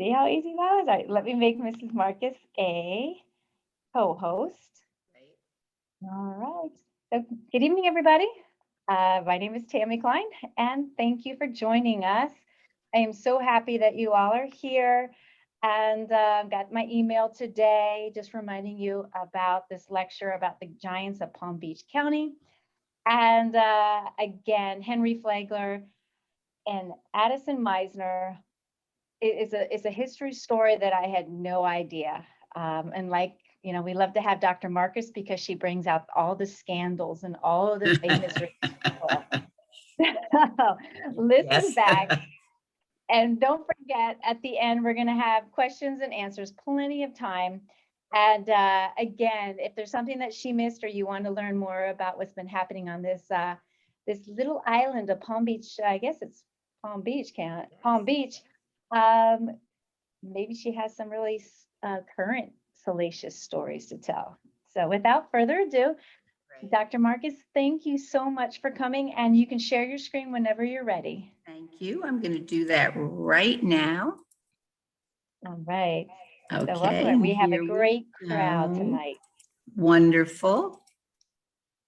See how easy that was? All right, let me make Mrs. Marcus a co-host. All right. So good evening, everybody. My name is Tammy Klein, and thank you for joining us. I am so happy that you all are here, and got my email today just reminding you about this lecture about the giants of Palm Beach County. And again, Henry Flagler and Addison Meisner is a history story that I had no idea. And like, you know, we love to have Dr. Marcus because she brings out all the scandals and all of the famous rich people. So listen back. And don't forget, at the end, we're going to have questions and answers, plenty of time. And again, if there's something that she missed or you want to learn more about what's been happening on this this little island of Palm Beach, I guess it's Palm Beach, Palm Beach. Maybe she has some really current salacious stories to tell. So without further ado, Dr. Marcus, thank you so much for coming, and you can share your screen whenever you're ready. Thank you. I'm going to do that right now. All right. Okay. So welcome. We have a great crowd tonight. Wonderful.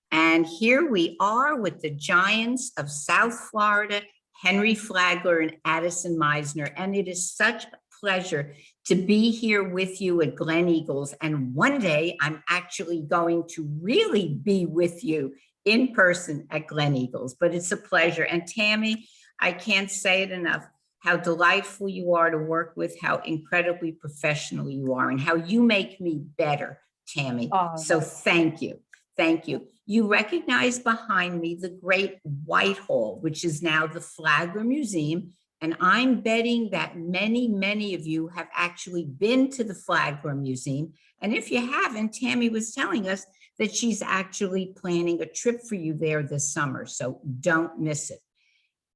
And here we are with the giants of South Florida, Henry Flagler and Addison Meisner. And it is such a pleasure to be here with you at Gleneagles. And one day I'm actually going to really be with you in person at Gleneagles, but it's a pleasure. And Tammy, I can't say it enough, how delightful you are to work with, how incredibly professional you are, and how you make me better, Tammy. Oh, so thank you. Thank you. You recognize behind me the great Whitehall, which is now the Flagler Museum. And I'm betting that many, many of you have actually been to the Flagler Museum. And if you haven't, Tammy was telling us that she's actually planning a trip for you there this summer. So don't miss it.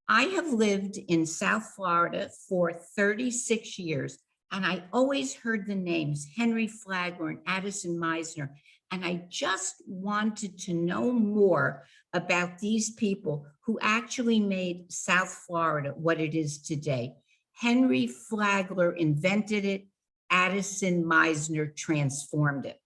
I have lived in South Florida for 36 years, and I always heard the names Henry Flagler and Addison Meisner. And I just wanted to know more about these people who actually made South Florida what it is today. Henry Flagler invented it. Addison Meisner transformed it.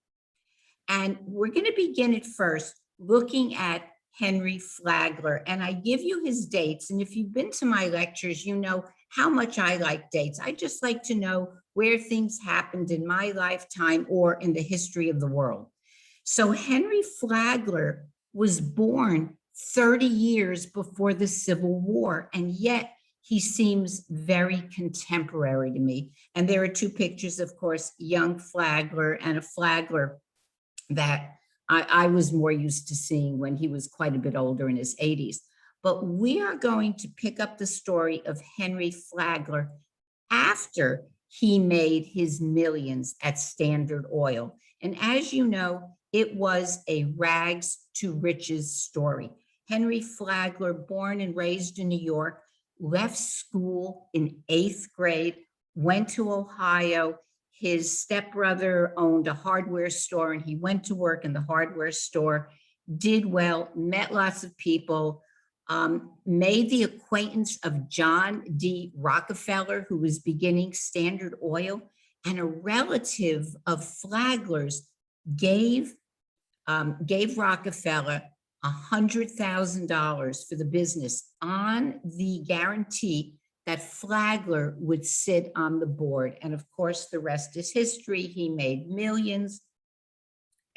And we're going to begin at first looking at Henry Flagler. And I give you his dates. And if you've been to my lectures, you know how much I like dates. I just like to know where things happened in my lifetime or in the history of the world. So Henry Flagler was born 30 years before the Civil War, and yet he seems very contemporary to me. And there are two pictures, of course, young Flagler and a Flagler that I was more used to seeing when he was quite a bit older, in his 80s. But we are going to pick up the story of Henry Flagler after he made his millions at Standard Oil. And as you know, it was a rags to riches story. Henry Flagler, born and raised in New York, left school in 8th grade, went to Ohio. His stepbrother owned a hardware store, and he went to work in the hardware store, did well, met lots of people, made the acquaintance of John D. Rockefeller, who was beginning Standard Oil, and a relative of Flagler's gave Rockefeller $100,000 for the business on the guarantee that Flagler would sit on the board. And of course, the rest is history. He made millions.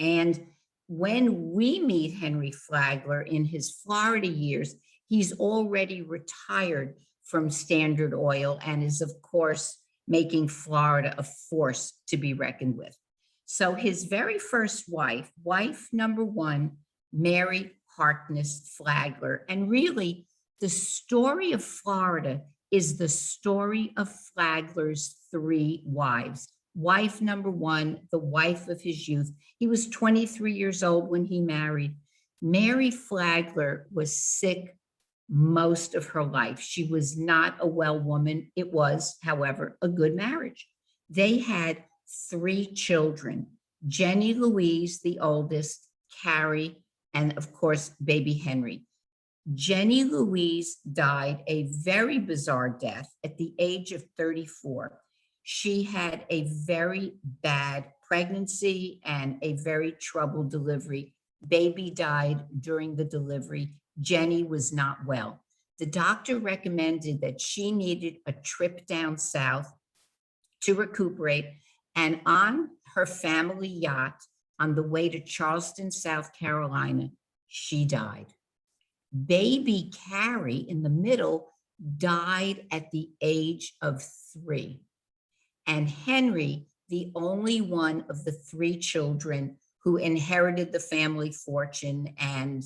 And when we meet Henry Flagler in his Florida years, he's already retired from Standard Oil and is, of course, making Florida a force to be reckoned with. So his very first wife, wife number one, Mary Harkness Flagler. And really, the story of Florida is the story of Flagler's three wives. Wife number one, the wife of his youth. He was 23 years old when he married. Mary Flagler was sick most of her life. She was not a well woman. It was, however, a good marriage. They had 3 children, Jenny Louise, the oldest, Carrie, and of course, baby Henry. Jenny Louise died a very bizarre death at the age of 34. She had a very bad pregnancy and a very troubled delivery. Baby died during the delivery. Jenny was not well. The doctor recommended that she needed a trip down south to recuperate. And on her family yacht, on the way to Charleston, South Carolina, she died. Baby Carrie in the middle died at the age of 3. And Henry, the only one of the 3 children who inherited the family fortune and,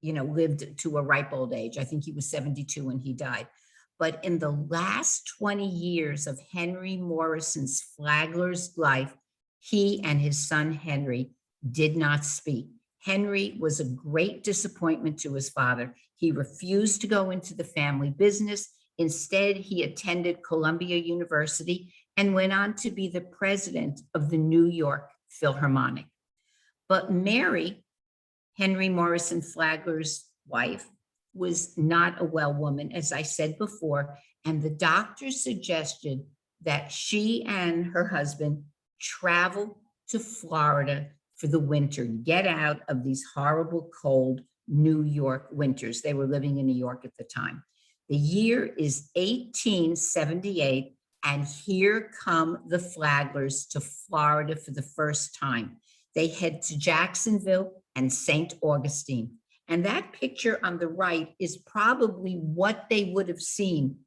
lived to a ripe old age. I think he was 72 when he died. But in the last 20 years of Henry Morrison's Flagler's life, he and his son Henry did not speak. Henry was a great disappointment to his father. He refused to go into the family business. Instead, he attended Columbia University and went on to be the president of the New York Philharmonic. But Mary, Henry Morrison Flagler's wife, was not a well woman, as I said before, and the doctor suggested that she and her husband travel to Florida for the winter, get out of these horrible, cold New York winters. They were living in New York at the time. The year is 1878, and here come the Flaglers to Florida for the first time. They head to Jacksonville and St. Augustine. And that picture on the right is probably what they would have seen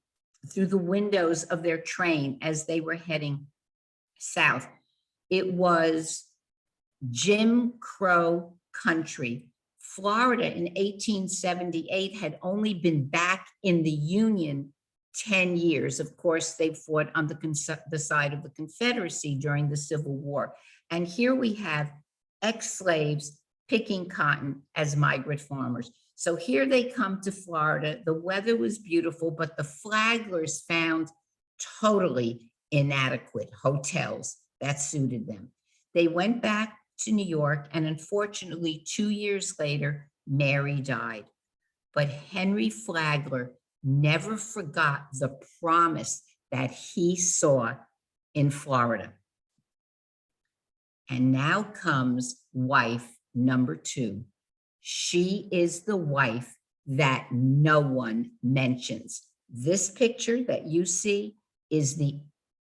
through the windows of their train as they were heading south. It was Jim Crow country. Florida in 1878 had only been back in the Union 10 years. Of course, they fought on the side of the Confederacy during the Civil War. And here we have ex-slaves picking cotton as migrant farmers. So here they come to Florida. The weather was beautiful, but the Flaglers found totally inadequate hotels that suited them. They went back to New York, and unfortunately, 2 years later, Mary died. But Henry Flagler never forgot the promise that he saw in Florida. And now comes wife number 2. She is the wife that no one mentions. This picture that you see is the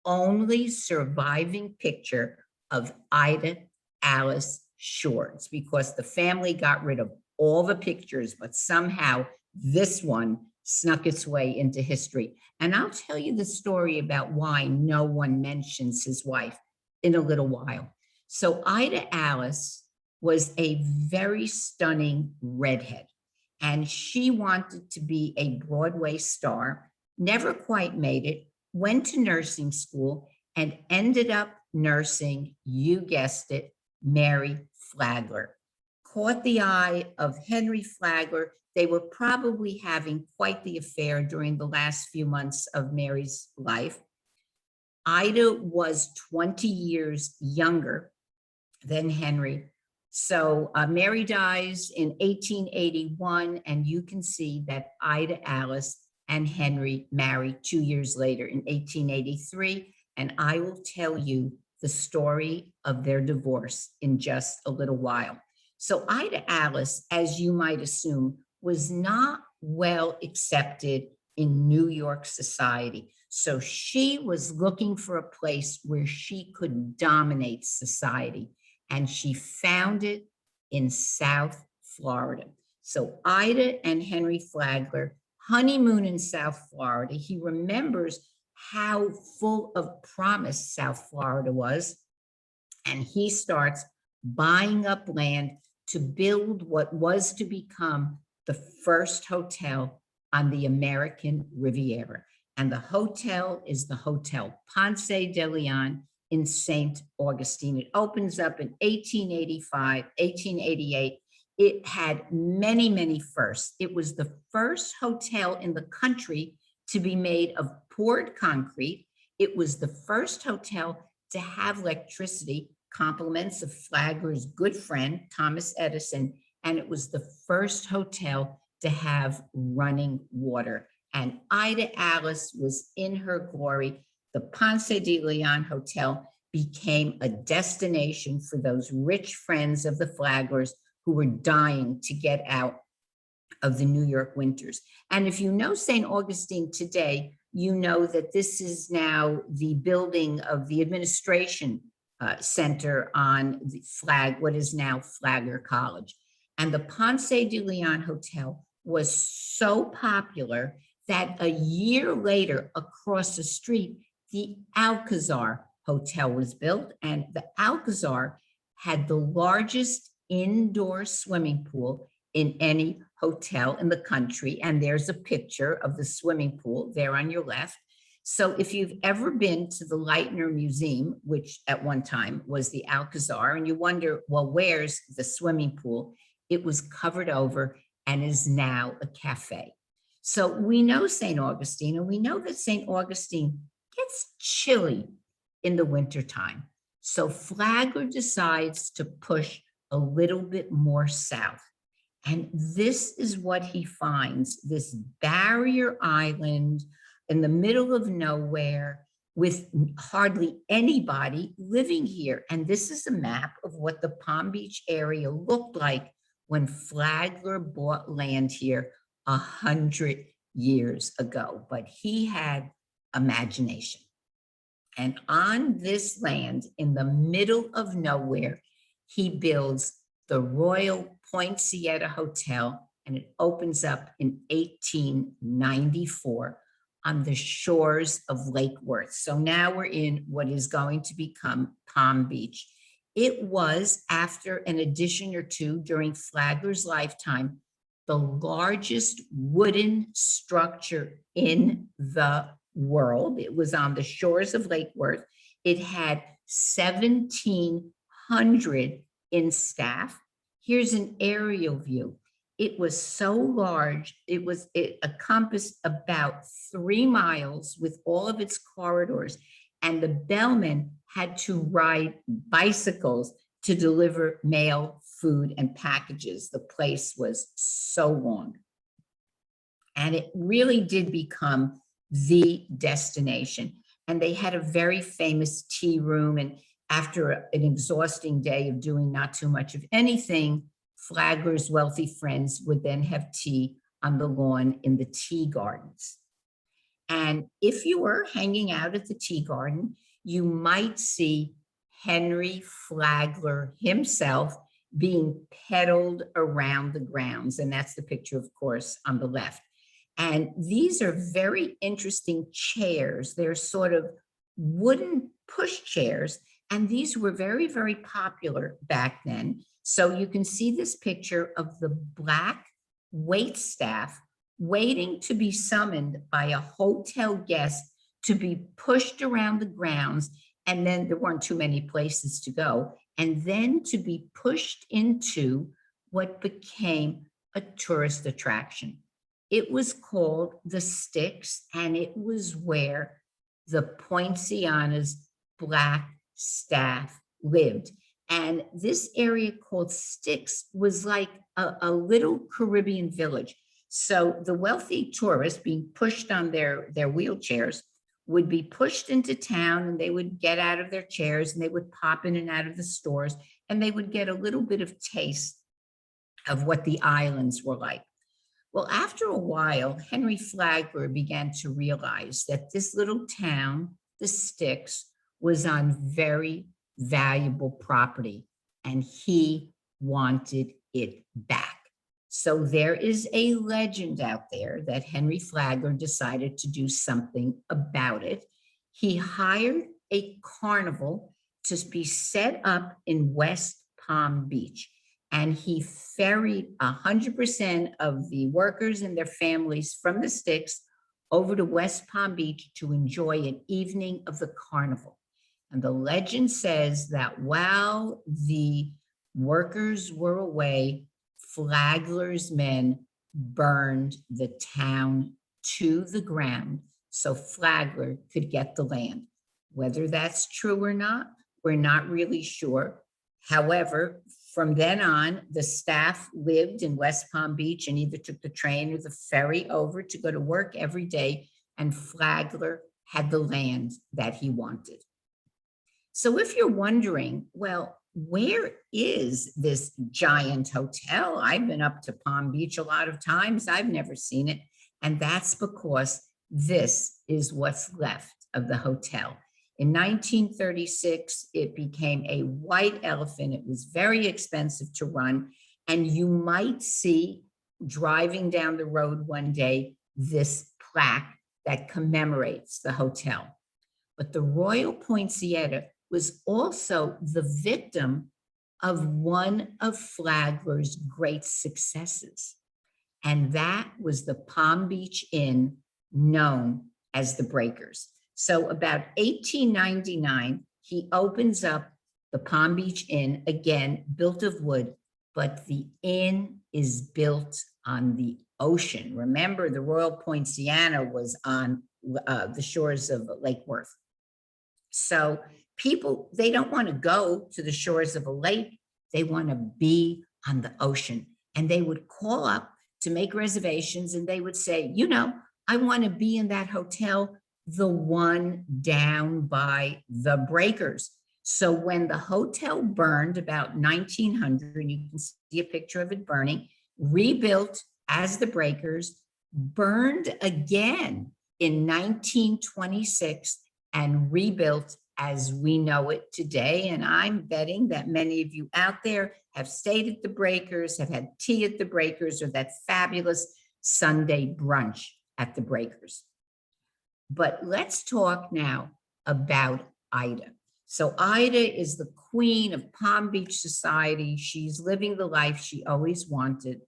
only surviving picture of Ida Alice Shorts, because the family got rid of all the pictures, but somehow this one snuck its way into history. And I'll tell you the story about why no one mentions his wife in a little while. So Ida Alice was a very stunning redhead, and she wanted to be a Broadway star, never quite made it, went to nursing school, and ended up nursing, you guessed it, Mary Flagler. Caught the eye of Henry Flagler. They were probably having quite the affair during the last few months of Mary's life. Ida was 20 years younger than Henry. So Mary dies in 1881, and you can see that Ida Alice and Henry marry 2 years later in 1883. And I will tell you the story of their divorce in just a little while. So Ida Alice, as you might assume, was not well accepted in New York society. So she was looking for a place where she could dominate society. And she found it in South Florida. So Ida and Henry Flagler honeymoon in South Florida. He remembers how full of promise South Florida was. And he starts buying up land to build what was to become the first hotel on the American Riviera. And the hotel is the Hotel Ponce de Leon in St. Augustine. It opens up in 1885, 1888. It had many, many firsts. It was the first hotel in the country to be made of poured concrete. It was the first hotel to have electricity, compliments of Flagler's good friend, Thomas Edison. And it was the first hotel to have running water. And Ida Alice was in her glory. the Ponce de Leon Hotel became a destination for those rich friends of the Flaglers who were dying to get out of the New York winters. And if you know St. Augustine today, you know that this is now the building of the administration center on the what is now Flagler College. And the Ponce de Leon Hotel was so popular that a year later, across the street, the Alcazar Hotel was built, and the Alcazar had the largest indoor swimming pool in any hotel in the country. And there's a picture of the swimming pool there on your left. So if you've ever been to the Meisner Museum, which at one time was the Alcazar, and you wonder, well, where's the swimming pool? It was covered over and is now a cafe. So we know St. Augustine, and we know that St. Augustine gets chilly in the wintertime. So Flagler decides to push a little bit more south. And this is what he finds, this barrier island in the middle of nowhere with hardly anybody living here. And this is a map of what the Palm Beach area looked like when Flagler bought land here 100 years ago. But he had imagination. And on this land in the middle of nowhere, he builds the Royal Poinciana Hotel, and it opens up in 1894 on the shores of Lake Worth. So now we're in what is going to become Palm Beach. It was, after an addition or two during Flagler's lifetime, the largest wooden structure in the world. It was on the shores of Lake Worth. It had 1,700 in staff. Here's an aerial view. It was so large, it encompassed about 3 miles with all of its corridors, and the bellmen had to ride bicycles to deliver mail, food, and packages. The place was so long. And it really did become the destination. And they had a very famous tea room, and after an exhausting day of doing not too much of anything, Flagler's wealthy friends would then have tea on the lawn in the tea gardens. And if you were hanging out at the tea garden, you might see Henry Flagler himself being pedaled around the grounds. And that's the picture, of course, on the left. And these are very interesting chairs. They're sort of wooden push chairs. And these were very, very popular back then. So you can see this picture of the Black wait staff waiting to be summoned by a hotel guest to be pushed around the grounds. And then there weren't too many places to go. And then to be pushed into what became a tourist attraction. It was called the Sticks, and it was where the Poinciana's Black staff lived. And this area called Sticks was like a little Caribbean village. So the wealthy tourists being pushed on their wheelchairs would be pushed into town, and they would get out of their chairs, and they would pop in and out of the stores, and they would get a little bit of taste of what the islands were like. Well, after a while, Henry Flagler began to realize that this little town, the Sticks, was on very valuable property, and he wanted it back. So there is a legend out there that Henry Flagler decided to do something about it. He hired a carnival to be set up in West Palm Beach, and he ferried 100% of the workers and their families from the Sticks over to West Palm Beach to enjoy an evening of the carnival. And the legend says that while the workers were away, Flagler's men burned the town to the ground so Flagler could get the land. Whether that's true or not, we're not really sure. However, from then on, the staff lived in West Palm Beach and either took the train or the ferry over to go to work every day, and Flagler had the land that he wanted. So if you're wondering, well, where is this giant hotel? I've been up to Palm Beach a lot of times. I've never seen it. And that's because this is what's left of the hotel. In 1936, it became a white elephant. It was very expensive to run. And you might see driving down the road one day, this plaque that commemorates the hotel. But the Royal Poinsettia was also the victim of one of Flagler's great successes. And that was the Palm Beach Inn, known as the Breakers. So about 1899, he opens up the Palm Beach Inn, again, built of wood, but the inn is built on the ocean. Remember, the Royal Poinsettia was on the shores of Lake Worth. So people, they don't want to go to the shores of a lake. They want to be on the ocean. And they would call up to make reservations and they would say, you know, I want to be in that hotel, the one down by the Breakers. So when the hotel burned about 1900, you can see a picture of it burning, rebuilt as the Breakers, burned again in 1926 and rebuilt as we know it today. And I'm betting that many of you out there have stayed at the Breakers, have had tea at the Breakers, or that fabulous Sunday brunch at the Breakers. But let's talk now about Ida. So Ida is the queen of Palm Beach society. She's living the life she always wanted.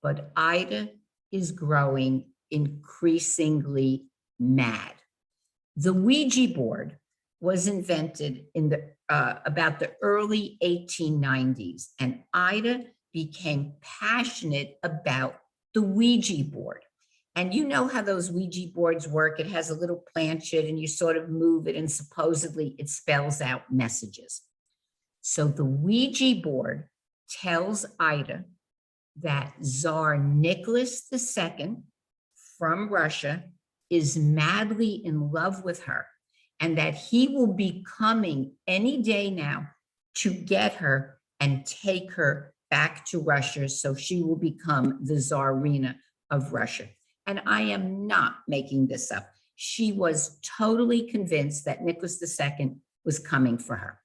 But Ida is growing increasingly mad. The Ouija board was invented in the about the early 1890s, and Ida became passionate about the Ouija board. And you know how those Ouija boards work. It has a little planchette and you sort of move it and supposedly it spells out messages. So the Ouija board tells Ida that Tsar Nicholas II from Russia is madly in love with her and that he will be coming any day now to get her and take her back to Russia so she will become the Tsarina of Russia. And I am not making this up. She was totally convinced that Nicholas II was coming for her.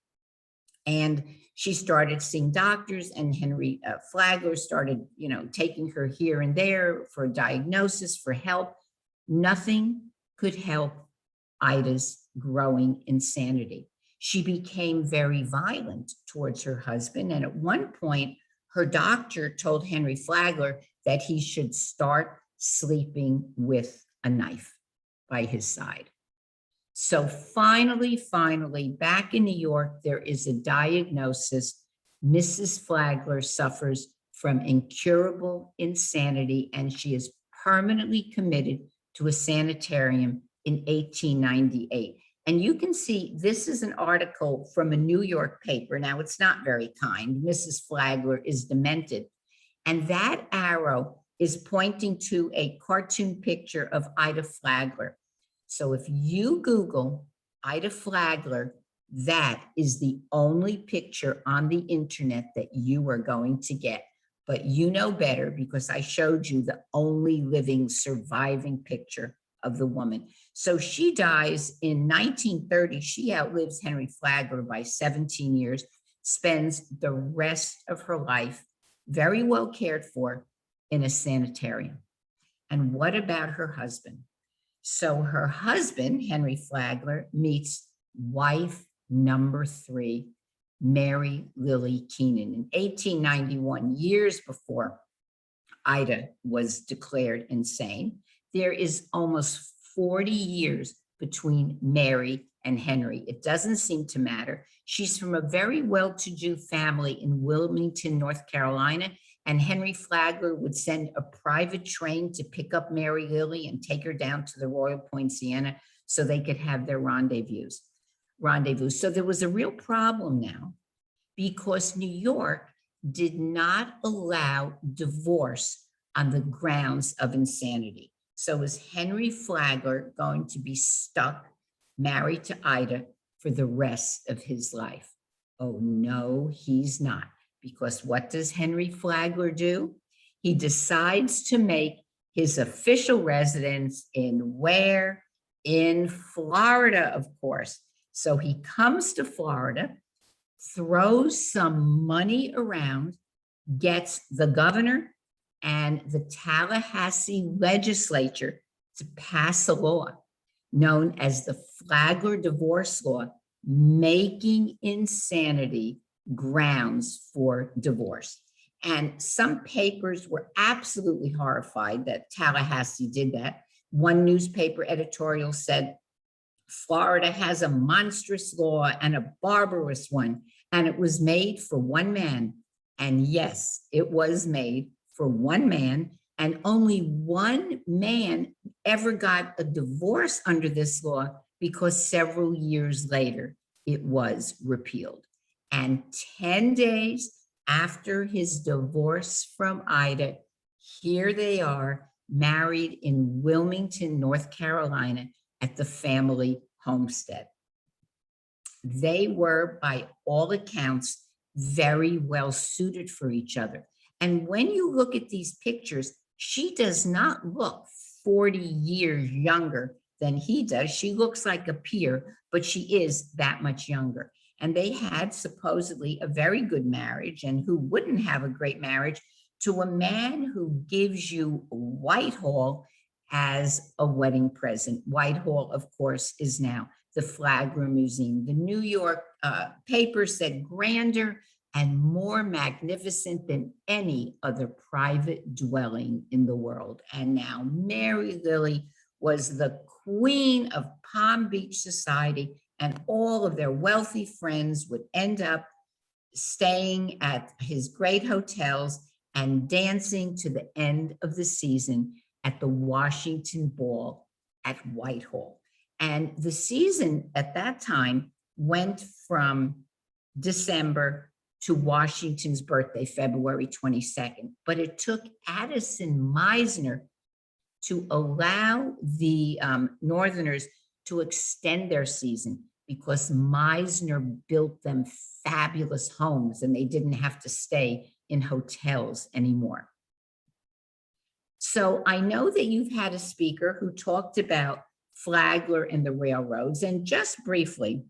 And she started seeing doctors, and Henry Flagler started, taking her here and there for diagnosis, for help. Nothing could help Ida's growing insanity. She became very violent towards her husband. And at one point, her doctor told Henry Flagler that he should start sleeping with a knife by his side. So finally, back in New York, there is a diagnosis. Mrs. Flagler suffers from incurable insanity, and she is permanently committed to a sanitarium in 1898. And you can see this is an article from a New York paper. Now, it's not very kind. Mrs. Flagler is demented. And that arrow is pointing to a cartoon picture of Ida Flagler. So if you Google Ida Flagler, that is the only picture on the internet that you are going to get. But you know better because I showed you the only living surviving picture of the woman. So she dies in 1930. She outlives Henry Flagler by 17 years, spends the rest of her life very well cared for in a sanitarium. And what about her husband? So her husband, Henry Flagler, meets wife number 3, Mary Lily Keenan, in 1891, years before Ida was declared insane. There is almost 40 years between Mary and Henry. It doesn't seem to matter. She's from a very well-to-do family in Wilmington, North Carolina, and Henry Flagler would send a private train to pick up Mary Lily and take her down to the Royal Poinsettia so they could have their rendezvous. So there was a real problem now because New York did not allow divorce on the grounds of insanity. So is Henry Flagler going to be stuck married to Ida for the rest of his life? Oh, no, he's not. Because what does Henry Flagler do? He decides to make his official residence in where? In Florida, of course. So he comes to Florida, throws some money around, gets the governor and the Tallahassee legislature to pass a law known as the Flagler divorce law, making insanity grounds for divorce. And some papers were absolutely horrified that Tallahassee did that. One newspaper editorial said, Florida has a monstrous law and a barbarous one, and it was made for one man. And yes, it was made for one man, and only one man ever got a divorce under this law because several years later it was repealed. And 10 days after his divorce from Ida, here they are, married in Wilmington, North Carolina, at the family homestead. They were, by all accounts, very well suited for each other. And when you look at these pictures, she does not look 40 years younger than he does. She looks like a peer, but she is that much younger. And they had supposedly a very good marriage, and who wouldn't have a great marriage to a man who gives you Whitehall as a wedding present. Whitehall, of course, is now the Flagler Museum. The New York paper said grander and more magnificent than any other private dwelling in the world. And now Mary Lily was the queen of Palm Beach society, and all of their wealthy friends would end up staying at his great hotels and dancing to the end of the season at the Washington Ball at Whitehall. And the season at that time went from December to Washington's birthday, February 22nd. But it took Addison Meisner to allow the Northerners to extend their season, because Meisner built them fabulous homes and they didn't have to stay in hotels anymore. So I know that you've had a speaker who talked about Flagler and the railroads. And just briefly,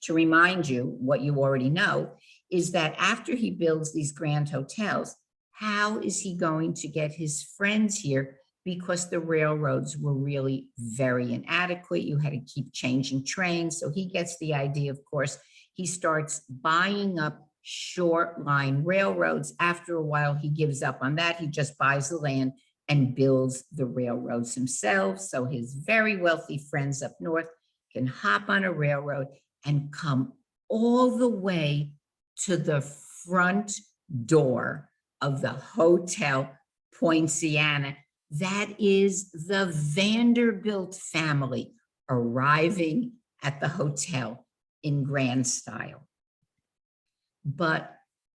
to remind you what you already know, is that after he builds these grand hotels, how is he going to get his friends here? Because the railroads were really very inadequate. You had to keep changing trains. So he gets the idea, of course. He starts buying up short line railroads. After a while, he gives up on that. He just buys the land and builds the railroads himself. So his very wealthy friends up north can hop on a railroad and come all the way to the front door of the Hotel Poinciana. That is the Vanderbilt family arriving at the hotel in grand style. But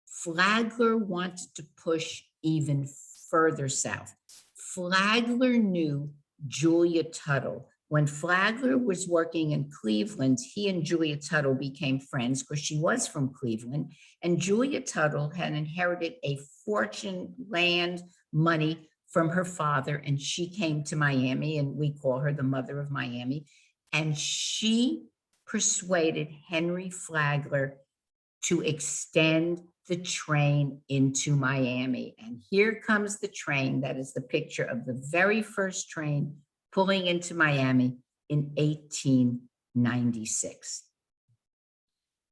Flagler wanted to push even further south. Flagler knew Julia Tuttle. When Flagler was working in Cleveland, he and Julia Tuttle became friends because she was from Cleveland, and Julia Tuttle had inherited a fortune, land, money from her father, and she came to Miami, and we call her the mother of Miami, and she persuaded Henry Flagler to extend the train into Miami. And here comes the train. That is the picture of the very first train pulling into Miami in 1896.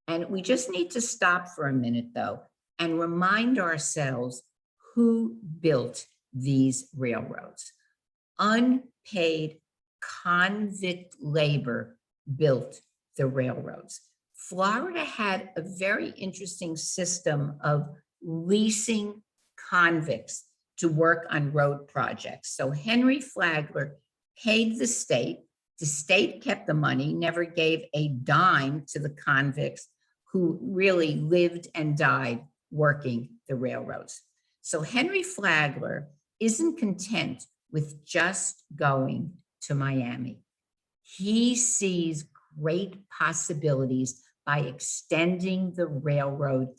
And we just need to stop for a minute, though, and remind ourselves who built these railroads. Unpaid convict labor built the railroads. Florida had a very interesting system of leasing convicts to work on road projects. So Henry Flagler paid the state kept the money, never gave a dime to the convicts who really lived and died working the railroads. So Henry Flagler isn't content with just going to Miami. He sees great possibilities by extending the railroad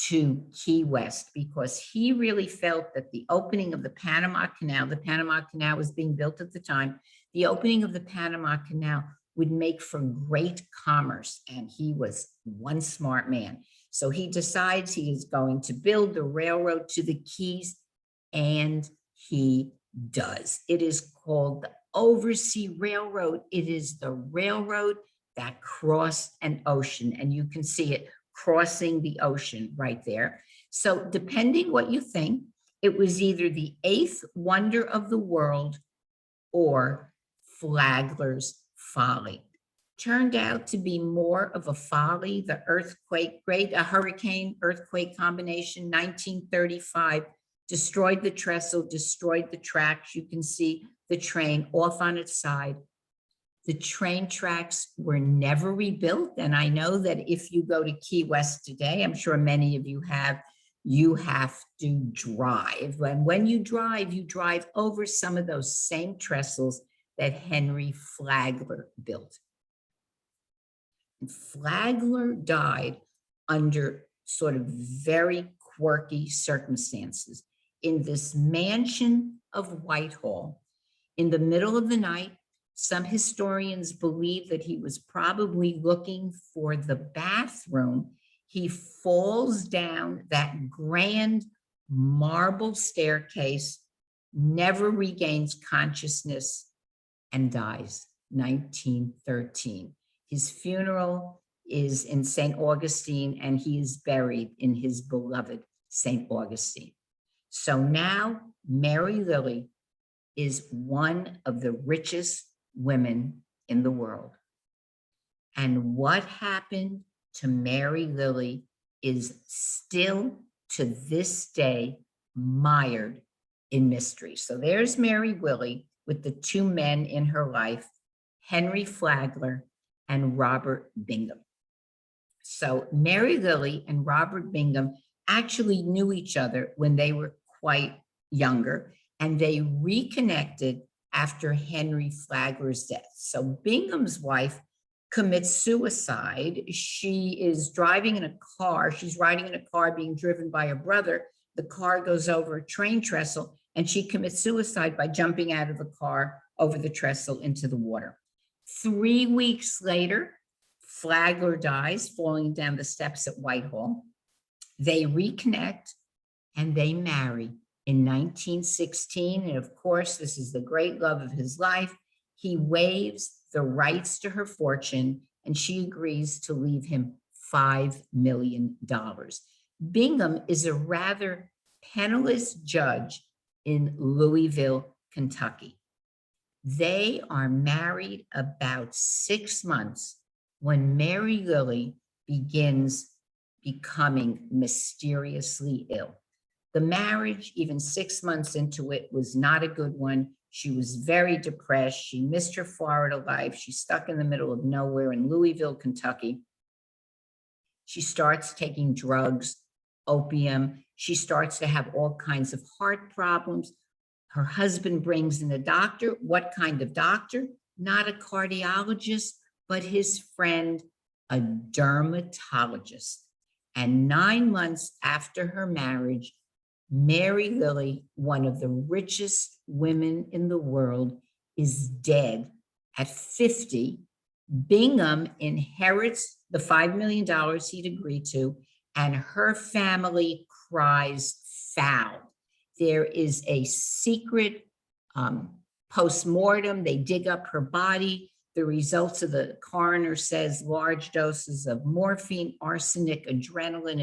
to Key West, because he really felt that the opening of the Panama Canal was being built at the time, the opening of the Panama Canal would make for great commerce, and he was one smart man. So he decides he is going to build the railroad to the Keys, and he does. It is called the Oversea Railroad. It is the railroad that crossed an ocean, and you can see it crossing the ocean right there. So depending what you think, it was either the eighth wonder of the world or Flagler's folly. Turned out to be more of a folly. The a hurricane earthquake combination, 1935, destroyed the trestle, destroyed the tracks. You can see the train off on its side. The train tracks were never rebuilt. And I know that if you go to Key West today, I'm sure many of you have to drive. And when you drive over some of those same trestles that Henry Flagler built. And Flagler died under sort of very quirky circumstances in this mansion of Whitehall in the middle of the night. Some historians believe that he was probably looking for the bathroom. He falls down that grand marble staircase, never regains consciousness, and dies, 1913. His funeral is in St. Augustine, and he is buried in his beloved St. Augustine. So now Mary Lilly is one of the richest women in the world. And what happened to Mary Lilly is still to this day mired in mystery. So there's Mary Lilly with the two men in her life, Henry Flagler and Robert Bingham. So Mary Lilly and Robert Bingham actually knew each other when they were quite younger, and they reconnected after Henry Flagler's death. So Bingham's wife commits suicide. She is driving in a car. She's riding in a car being driven by her brother. The car goes over a train trestle, and she commits suicide by jumping out of the car over the trestle into the water. 3 weeks later, Flagler dies, falling down the steps at Whitehall. They reconnect and they marry in 1916. And of course, this is the great love of his life. He waives the rights to her fortune, and she agrees to leave him $5 million. Bingham is a rather penniless judge in Louisville, Kentucky. They are married about 6 months when Mary Lilly begins becoming mysteriously ill. The marriage, even 6 months into it, was not a good one. She was very depressed. She missed her Florida life. She's stuck in the middle of nowhere in Louisville, Kentucky. She starts taking drugs, opium. She starts to have all kinds of heart problems. Her husband brings in a doctor. What kind of doctor? Not a cardiologist, but his friend, a dermatologist. And 9 months after her marriage, Mary Lilly, one of the richest women in the world, is dead at 50. Bingham inherits the $5 million he'd agreed to, and her family cries foul. There is a secret post-mortem. They dig up her body. The results of the coroner says large doses of morphine, arsenic, adrenaline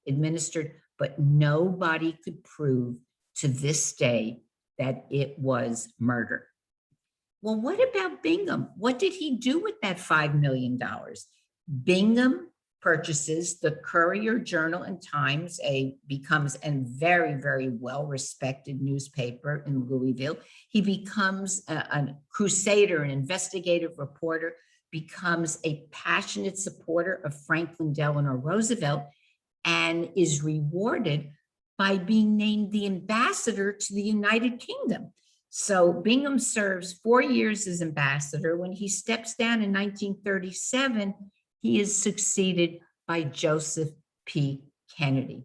administered, but nobody could prove to this day that it was murder. Well, what about Bingham? What did he do with that $5 million? Bingham purchases the Courier Journal and Times, becomes a very, very well-respected newspaper in Louisville. He becomes a crusader, an investigative reporter, becomes a passionate supporter of Franklin Delano Roosevelt, and is rewarded by being named the ambassador to the United Kingdom. So Bingham serves 4 years as ambassador. When he steps down in 1937, he is succeeded by Joseph P. Kennedy.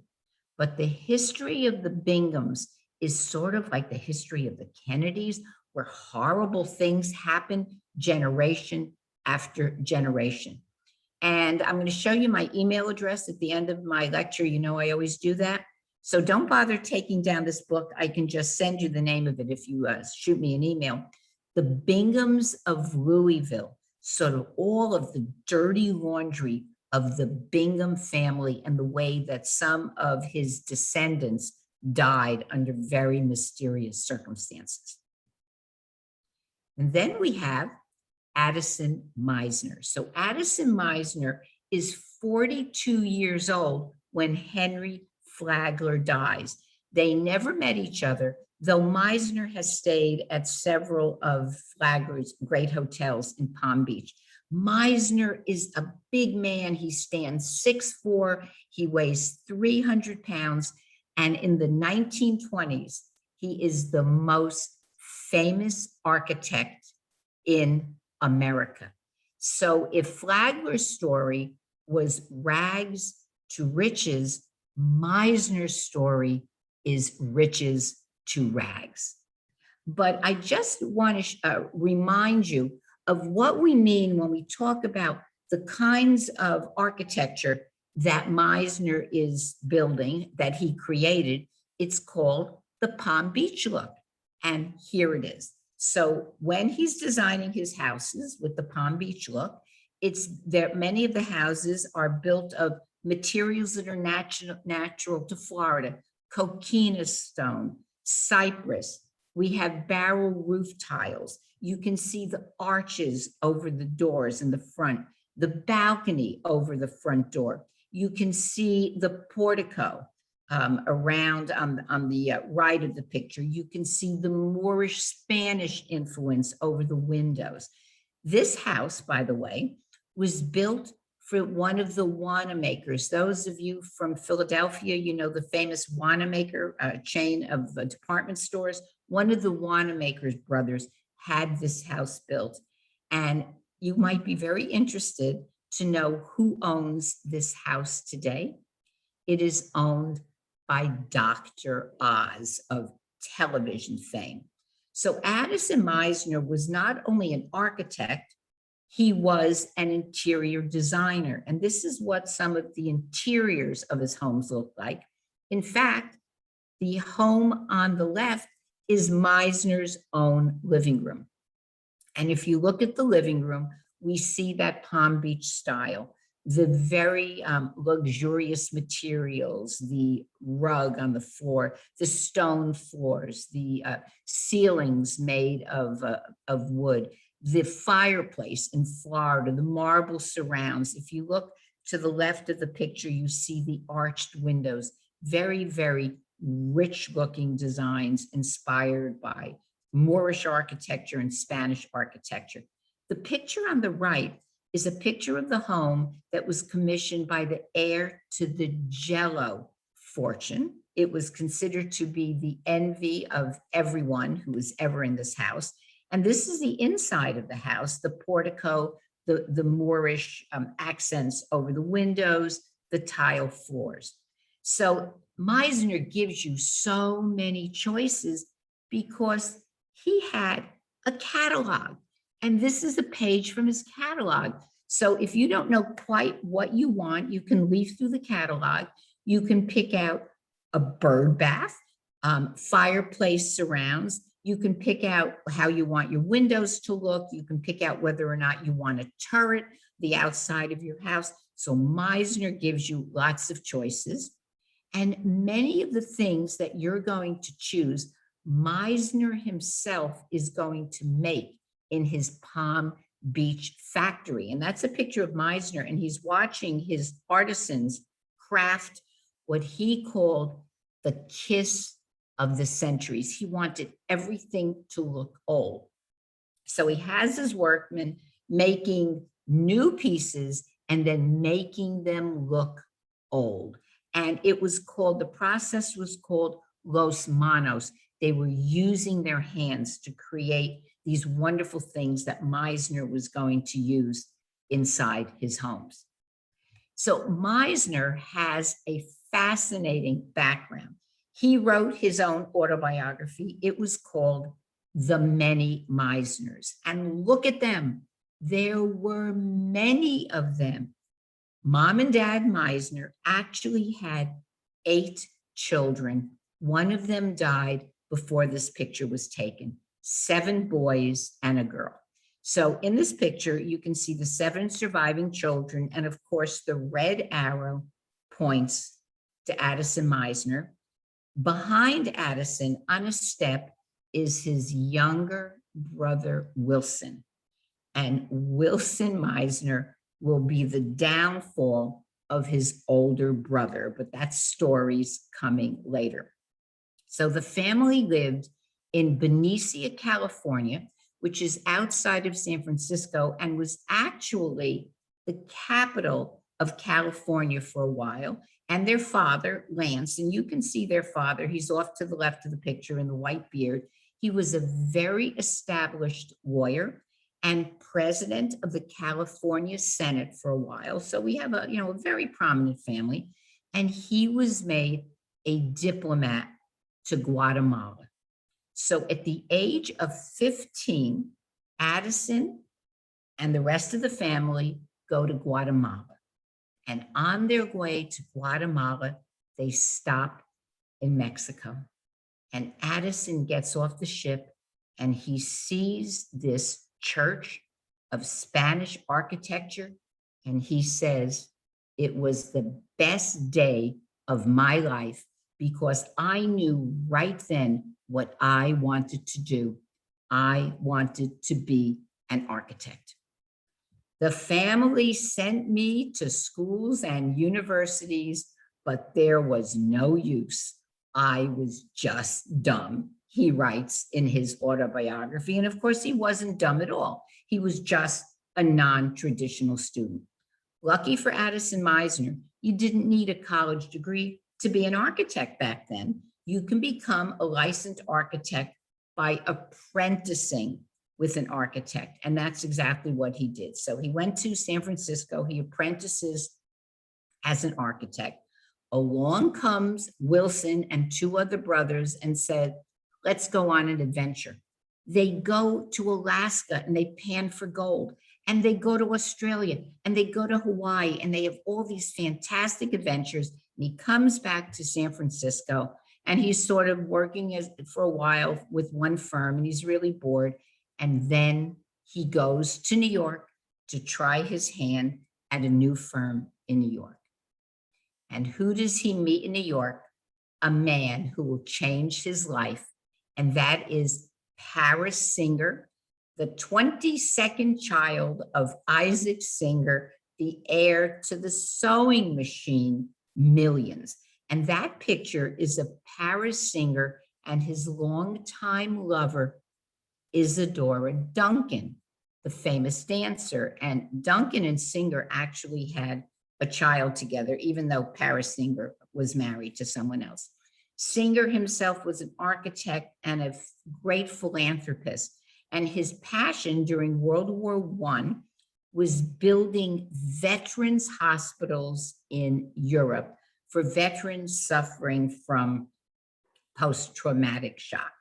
But the history of the Binghams is sort of like the history of the Kennedys, where horrible things happen generation after generation. And I'm going to show you my email address at the end of my lecture. You know, I always do that. So don't bother taking down this book. I can just send you the name of it if you shoot me an email. The Binghams of Louisville, sort of all of the dirty laundry of the Bingham family and the way that some of his descendants died under very mysterious circumstances. And then we have Addison Meisner. So Addison Meisner is 42 years old when Henry Flagler dies. They never met each other, though Meisner has stayed at several of Flagler's great hotels in Palm Beach. Meisner is a big man. He stands 6'4", he weighs 300 pounds, and in the 1920s, he is the most famous architect in America. So if Flagler's story was rags to riches, Meisner's story is riches to rags. But I just want to remind you of what we mean when we talk about the kinds of architecture that Meisner is building, that he created. It's called the Palm Beach look. And here it is. So when he's designing his houses with the Palm Beach look, it's there. Many of the houses are built of materials that are natural to Florida: coquina stone, cypress. We have barrel roof tiles. You can see the arches over the doors in the front, the balcony over the front door. You can see the portico around on the right of the picture. You can see the Moorish Spanish influence over the windows. This house, by the way, was built for one of the Wanamaker's. Those of you from Philadelphia, you know the famous Wanamaker chain of department stores. One of the Wanamaker's brothers had this house built. And you might be very interested to know who owns this house today. It is owned by Dr. Oz of television fame. So Addison Meisner was not only an architect, he was an interior designer. And this is what some of the interiors of his homes look like. In fact, the home on the left is Meisner's own living room. And if you look at the living room, we see that Palm Beach style, the very luxurious materials, the rug on the floor, the stone floors, the ceilings made of wood, the fireplace in Florida, the marble surrounds. If you look to the left of the picture, you see the arched windows, very, very rich looking designs inspired by Moorish architecture and Spanish architecture. The picture on the right is a picture of the home that was commissioned by the heir to the Jello fortune. It was considered to be the envy of everyone who was ever in this house. And this is the inside of the house, the portico, the Moorish accents over the windows, the tile floors. So Meisner gives you so many choices because he had a catalog. And this is a page from his catalog. So if you don't know quite what you want, you can leaf through the catalog. You can pick out a bird bath, fireplace surrounds. You can pick out how you want your windows to look. You can pick out whether or not you want a turret, the outside of your house. So Meisner gives you lots of choices. And many of the things that you're going to choose, Meisner himself is going to make in his Palm Beach factory. And that's a picture of Meisner, and he's watching his artisans craft what he called the kiss of the centuries. He wanted everything to look old. So he has his workmen making new pieces and then making them look old. And it was called, the process was called Los Manos. They were using their hands to create these wonderful things that Meisner was going to use inside his homes. So Meisner has a fascinating background. He wrote his own autobiography. It was called The Many Meisners. And look at them. There were many of them. Mom and Dad Meisner actually had 8 children. One of them died before this picture was taken. 7 boys and a girl. So in this picture, you can see the 7 surviving children. And of course, the red arrow points to Addison Meisner. Behind Addison on a step is his younger brother, Wilson. And Wilson Meisner will be the downfall of his older brother, but that story's coming later. So the family lived in Benicia, California, which is outside of San Francisco and was actually the capital of California for a while. And their father, Lance, and you can see their father, he's off to the left of the picture in the white beard. He was a very established lawyer and president of the California Senate for a while. So we have a very prominent family. And he was made a diplomat to Guatemala. So at the age of 15, Addison and the rest of the family go to Guatemala. And on their way to Guatemala, they stop in Mexico. And Addison gets off the ship and he sees this church of Spanish architecture. And he says, it was the best day of my life because I knew right then what I wanted to do. I wanted to be an architect. The family sent me to schools and universities, but there was no use. I was just dumb, he writes in his autobiography. And of course, he wasn't dumb at all. He was just a non-traditional student. Lucky for Addison Meisner, you didn't need a college degree to be an architect back then. You can become a licensed architect by apprenticing with an architect. And that's exactly what he did. So he went to San Francisco, he apprentices as an architect. Along comes Wilson and 2 other brothers and said, let's go on an adventure. They go to Alaska and they pan for gold. And they go to Australia and they go to Hawaii and they have all these fantastic adventures. And he comes back to San Francisco and he's sort of working for a while with one firm and he's really bored. And then he goes to New York to try his hand at a new firm in New York. And who does he meet in New York? A man who will change his life. And that is Paris Singer, the 22nd child of Isaac Singer, the heir to the sewing machine Millions. And that picture is of Paris Singer and his longtime lover, Isadora Duncan, the famous dancer. And Duncan and Singer actually had a child together, even though Paris Singer was married to someone else. Singer himself was an architect and a great philanthropist. And his passion during World War I was building veterans hospitals in Europe for veterans suffering from post-traumatic shock.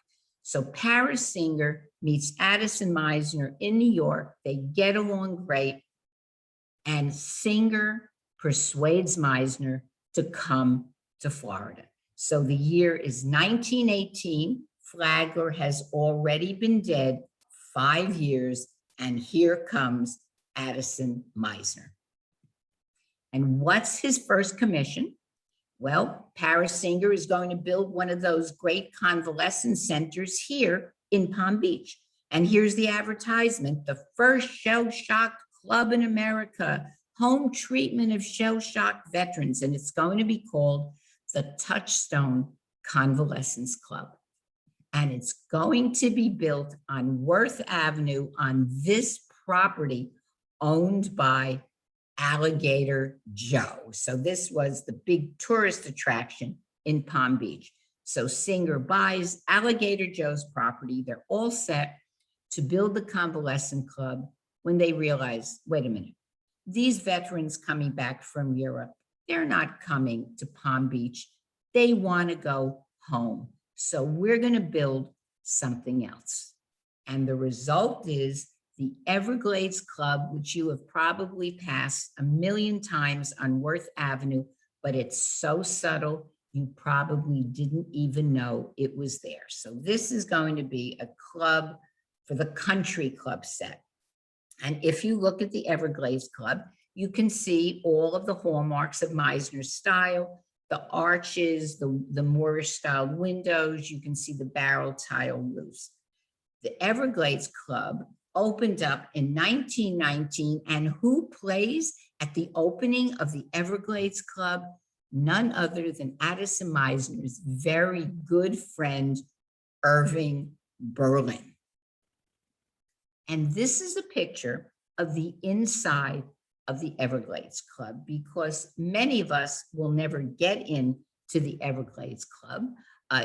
So Paris Singer meets Addison Meisner in New York. They get along great. And Singer persuades Meisner to come to Florida. So the year is 1918. Flagler has already been dead 5 years. And here comes Addison Meisner. And what's his first commission? Well, Paris Singer is going to build one of those great convalescence centers here in Palm Beach. And here's the advertisement: the first shell-shocked club in America, home treatment of shell-shocked veterans. And it's going to be called the Touchstone Convalescence Club. And it's going to be built on Worth Avenue on this property owned by Alligator Joe. So this was the big tourist attraction in Palm Beach. So Singer buys Alligator Joe's property. They're all set to build the convalescent club when they realize, wait a minute, these veterans coming back from Europe, they're not coming to Palm Beach. They want to go home. So we're going to build something else. And the result is the Everglades Club, which you have probably passed a million times on Worth Avenue, but it's so subtle, you probably didn't even know it was there. So this is going to be a club for the country club set. And if you look at the Everglades Club, you can see all of the hallmarks of Meisner's style, the arches, the Moorish style windows, you can see the barrel tile roofs. The Everglades Club opened up in 1919, and who plays at the opening of the Everglades Club? None other than Addison Meisner's very good friend, Irving Berlin. And this is a picture of the inside of the Everglades Club, because many of us will never get into the Everglades Club.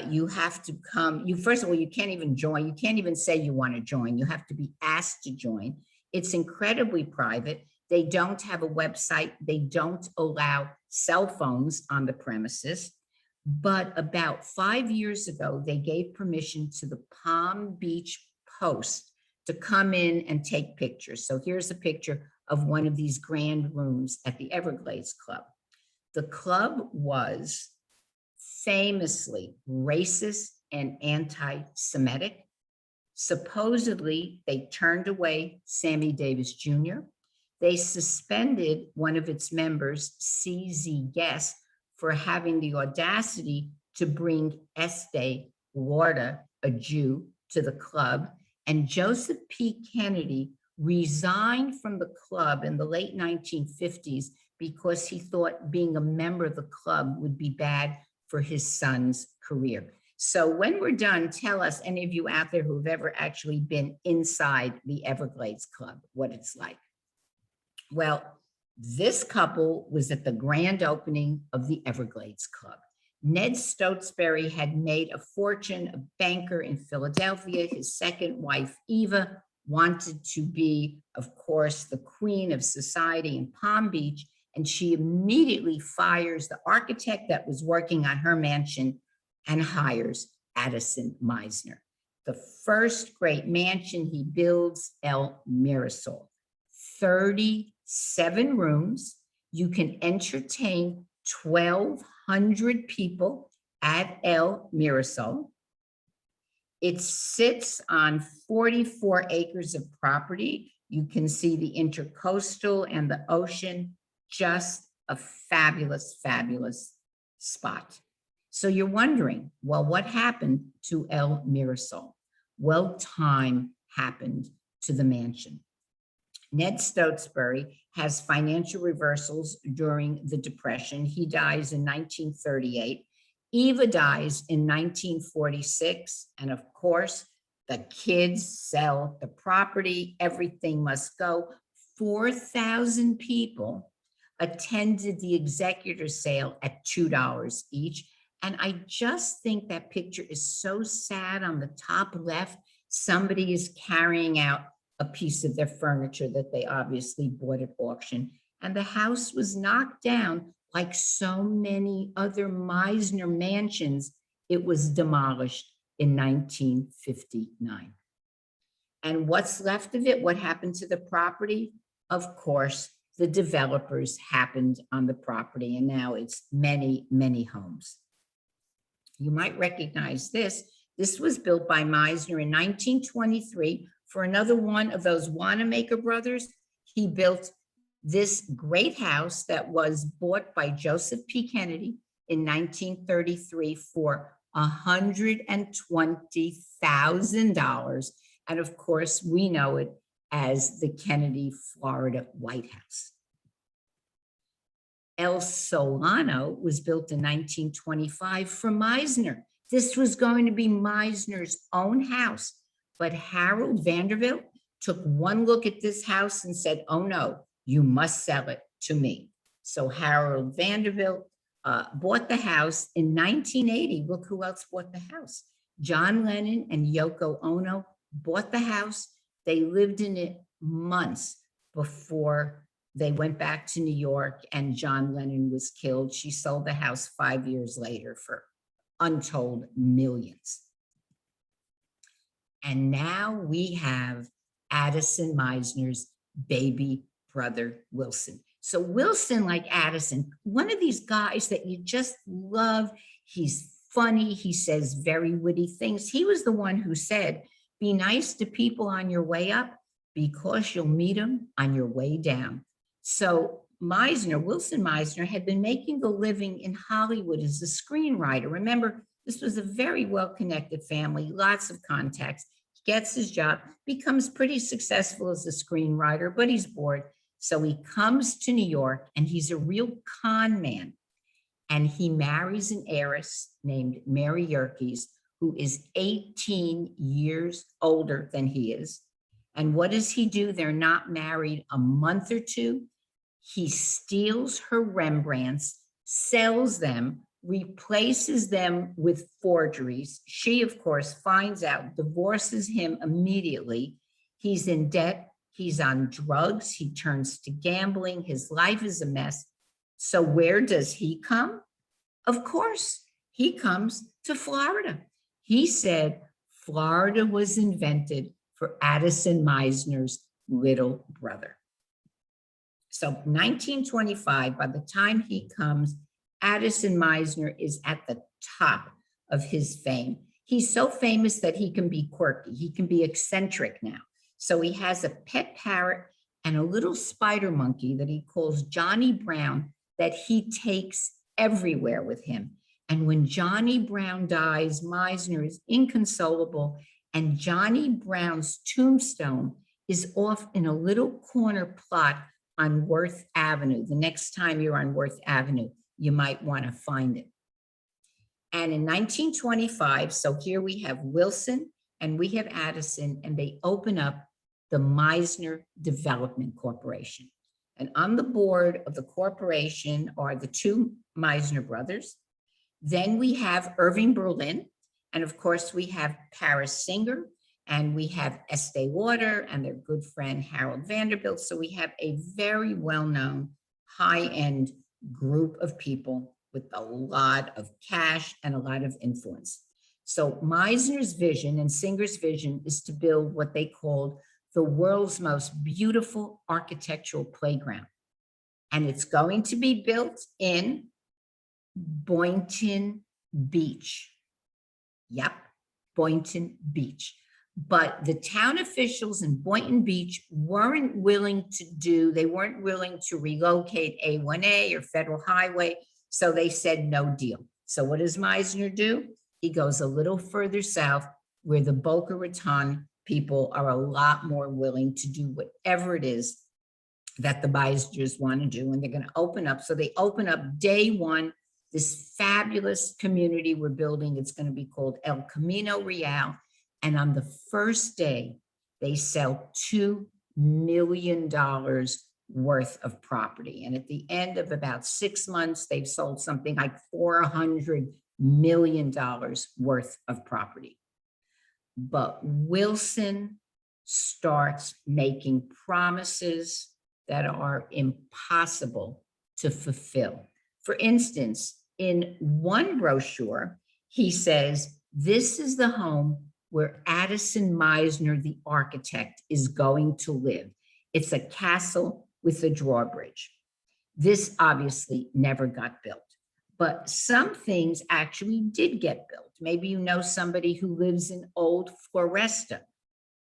You have to come, first of all, you can't even join. You can't even say you want to join. You have to be asked to join. It's incredibly private. They don't have a website. They don't allow cell phones on the premises. But about 5 years ago, they gave permission to the Palm Beach Post to come in and take pictures. So here's a picture of one of these grand rooms at the Everglades Club. The club was famously racist and anti-Semitic. Supposedly, they turned away Sammy Davis Jr. They suspended one of its members, C.Z. Guest, for having the audacity to bring Estee Lauder, a Jew, to the club. And Joseph P. Kennedy resigned from the club in the late 1950s because he thought being a member of the club would be bad for his son's career. So when we're done, tell us, any of you out there who've ever actually been inside the Everglades Club, what it's like. Well, this couple was at the grand opening of the Everglades Club. Ned Stotesbury had made a fortune, a banker in Philadelphia. His second wife, Eva, wanted to be, of course, the queen of society in Palm Beach, and she immediately fires the architect that was working on her mansion and hires Addison Meisner. The first great mansion he builds, El Mirasol, 37 rooms. You can entertain 1,200 people at El Mirasol. It sits on 44 acres of property. You can see the intercoastal and the ocean, just a fabulous, fabulous spot. So you're wondering, well, what happened to El Mirasol? Well, time happened to the mansion. Ned Stotesbury has financial reversals during the Depression. He dies in 1938. Eva dies in 1946. And of course, the kids sell the property. Everything must go. 4,000 people attended the executor's sale at $2 each. And I just think that picture is so sad. On the top left, somebody is carrying out a piece of their furniture that they obviously bought at auction. And the house was knocked down like so many other Meisner mansions. It was demolished in 1959. And what's left of it? What happened to the property? Of course, the developers happened on the property, and now it's many, many homes. You might recognize this. This was built by Meisner in 1923 for another one of those Wanamaker brothers. He built this great house that was bought by Joseph P. Kennedy in 1933 for $120,000. And of course, we know it as the Kennedy, Florida White House. El Solano was built in 1925 for Meisner. This was going to be Meisner's own house, but Harold Vanderbilt took one look at this house and said, oh no, you must sell it to me. So Harold Vanderbilt bought the house in 1980. Look who else bought the house. John Lennon and Yoko Ono bought the house. They lived in it months before they went back to New York and John Lennon was killed. She sold the house 5 years later for untold millions. And now we have Addison Meisner's baby brother, Wilson. So Wilson, like Addison, one of these guys that you just love. He's funny. He says very witty things. He was the one who said, be nice to people on your way up because you'll meet them on your way down. So Meisner, Wilson Meisner, had been making a living in Hollywood as a screenwriter. Remember, this was a very well-connected family, lots of contacts. He gets his job, becomes pretty successful as a screenwriter, but he's bored. So he comes to New York and he's a real con man. And he marries an heiress named Mary Yerkes, who is 18 years older than he is. And what does he do? They're not married a month or two. He steals her Rembrandts, sells them, replaces them with forgeries. She, of course, finds out, divorces him immediately. He's in debt. He's on drugs. He turns to gambling. His life is a mess. So where does he come? Of course, he comes to Florida. He said Florida was invented for Addison Meisner's little brother. So 1925, by the time he comes, Addison Meisner is at the top of his fame. He's so famous that he can be quirky. He can be eccentric now. So he has a pet parrot and a little spider monkey that he calls Johnny Brown that he takes everywhere with him. And when Johnny Brown dies, Meisner is inconsolable, and Johnny Brown's tombstone is off in a little corner plot on Worth Avenue. The next time you're on Worth Avenue, you might want to find it. And in 1925, so here we have Wilson and we have Addison, and they open up the Meisner Development Corporation. And on the board of the corporation are the two Meisner brothers. Then we have Irving Berlin, and of course we have Paris Singer, and we have Estee Lauder and their good friend Harold Vanderbilt. So we have a very well-known high-end group of people with a lot of cash and a lot of influence. So Meisner's vision and Singer's vision is to build what they called the world's most beautiful architectural playground. And it's going to be built in Boynton Beach. Yep, Boynton Beach. But the town officials in Boynton Beach weren't willing to relocate A1A or Federal Highway. So they said no deal. So what does Meisner do? He goes a little further south where the Boca Raton people are a lot more willing to do whatever it is that the Meisners want to do. And they're going to open up. So they open up day one, this fabulous community we're building. It's going to be called El Camino Real. And on the first day, they sell $2 million worth of property. And at the end of about 6 months, they've sold something like $400 million worth of property. But Wilson starts making promises that are impossible to fulfill. For instance, in one brochure, he says, this is the home where Addison Meisner, the architect, is going to live. It's a castle with a drawbridge. This obviously never got built, but some things actually did get built. Maybe you know somebody who lives in Old Floresta.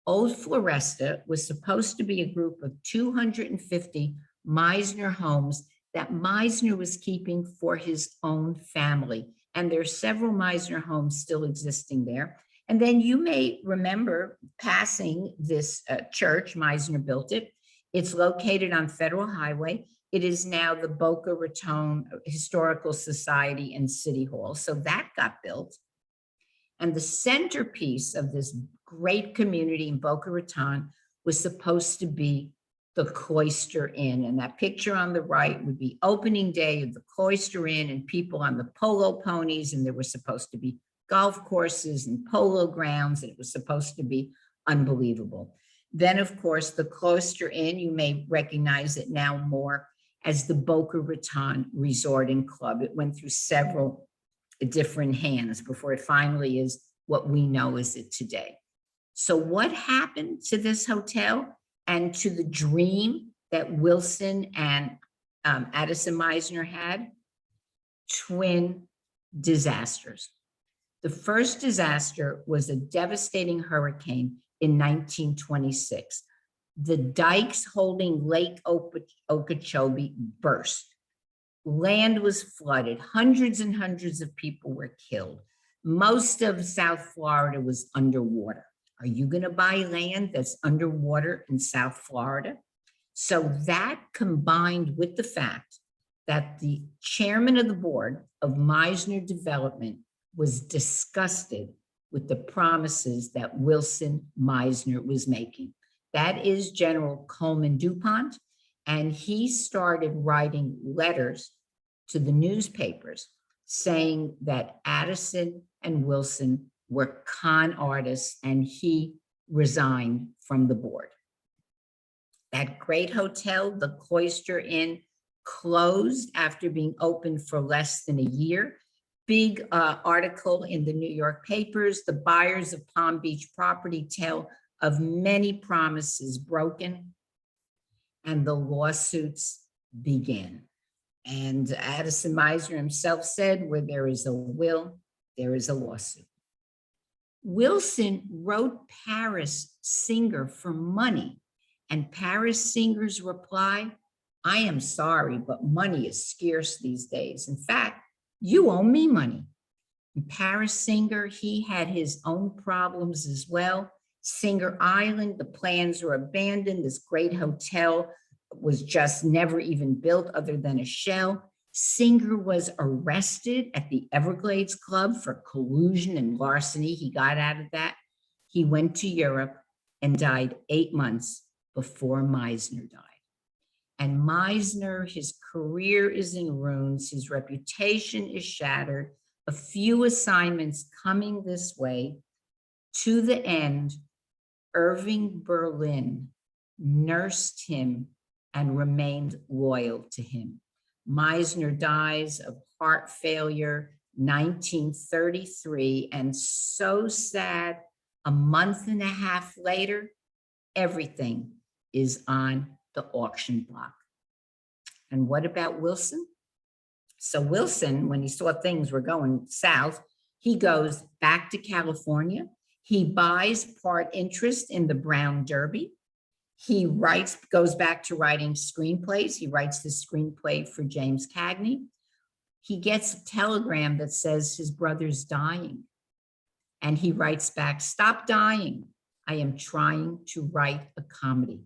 Old Floresta was supposed to be a group of 250 Meisner homes that Meisner was keeping for his own family. And there's several Meisner homes still existing there. And then you may remember passing this church. Meisner built it. It's located on Federal Highway. It is now the Boca Raton Historical Society and City Hall. So that got built. And the centerpiece of this great community in Boca Raton was supposed to be the Cloister Inn. And that picture on the right would be opening day of the Cloister Inn and people on the polo ponies. And there were supposed to be golf courses and polo grounds. And it was supposed to be unbelievable. Then, of course, the Cloister Inn, you may recognize it now more as the Boca Raton Resort and Club. It went through several different hands before it finally is what we know as it today. So what happened to this hotel and to the dream that Wilson and Addison Meisner had? Twin disasters. The first disaster was a devastating hurricane in 1926. The dikes holding Lake Okeechobee burst. Land was flooded. Hundreds and hundreds of people were killed. Most of South Florida was underwater. Are you going to buy land that's underwater in South Florida? So that, combined with the fact that the chairman of the board of Meisner Development was disgusted with the promises that Wilson Meisner was making. That is General Coleman DuPont, and he started writing letters to the newspapers saying that Addison and Wilson were con artists, and he resigned from the board. That great hotel, the Cloister Inn, closed after being open for less than a year. Big article in the New York papers. The buyers of Palm Beach property tell of many promises broken, and the lawsuits began. And Addison Meisner himself said, where there is a will, there is a lawsuit. Wilson wrote Paris Singer for money, and Paris Singer's reply, I am sorry, but money is scarce these days. In fact, you owe me money. And Paris Singer, he had his own problems as well. Singer Island, the plans were abandoned. This great hotel was just never even built other than a shell. Singer was arrested at the Everglades Club for collusion and larceny. He got out of that. He went to Europe and died 8 months before Meisner died. And Meisner, his career is in ruins. His reputation is shattered. A few assignments coming this way. To the end, Irving Berlin nursed him and remained loyal to him. Meisner dies of heart failure, 1933, and so sad, a month and a half later, everything is on the auction block. And what about Wilson? So Wilson, when he saw things were going south, he goes back to California. He buys part interest in the Brown Derby. He goes back to writing screenplays. He writes the screenplay for James Cagney. He gets a telegram that says his brother's dying. And he writes back, stop dying. I am trying to write a comedy.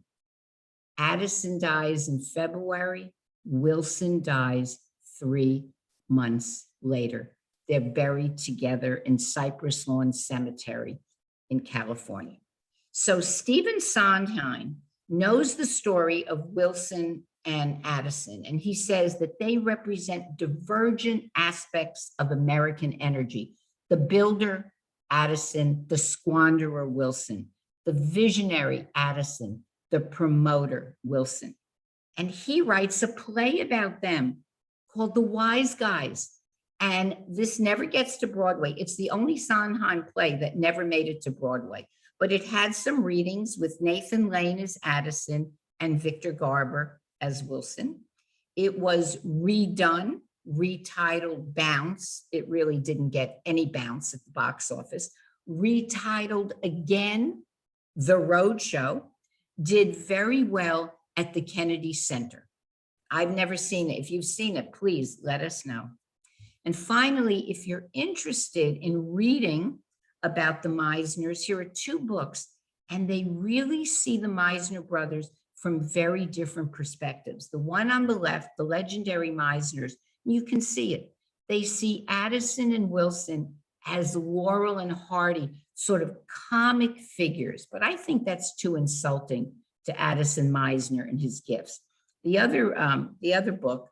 Addison dies in February. Wilson dies 3 months later. They're buried together in Cypress Lawn Cemetery in California. So Stephen Sondheim knows the story of Wilson and Addison, and he says that they represent divergent aspects of American energy. The builder, Addison; the squanderer, Wilson; the visionary, Addison; the promoter, Wilson. And he writes a play about them called The Wise Guys. And this never gets to Broadway. It's the only Sondheim play that never made it to Broadway. But it had some readings with Nathan Lane as Addison and Victor Garber as Wilson. It was redone, retitled Bounce. It really didn't get any bounce at the box office. Retitled again, The Roadshow. Did very well at the Kennedy Center. I've never seen it. If you've seen it, please let us know. And finally, if you're interested in reading about the Meisners, here are 2 books, and they really see the Meisner brothers from very different perspectives. The one on the left, The Legendary Meisners, you can see it. They see Addison and Wilson as Laurel and Hardy, sort of comic figures, but I think that's too insulting to Addison Meisner and his gifts. The other book,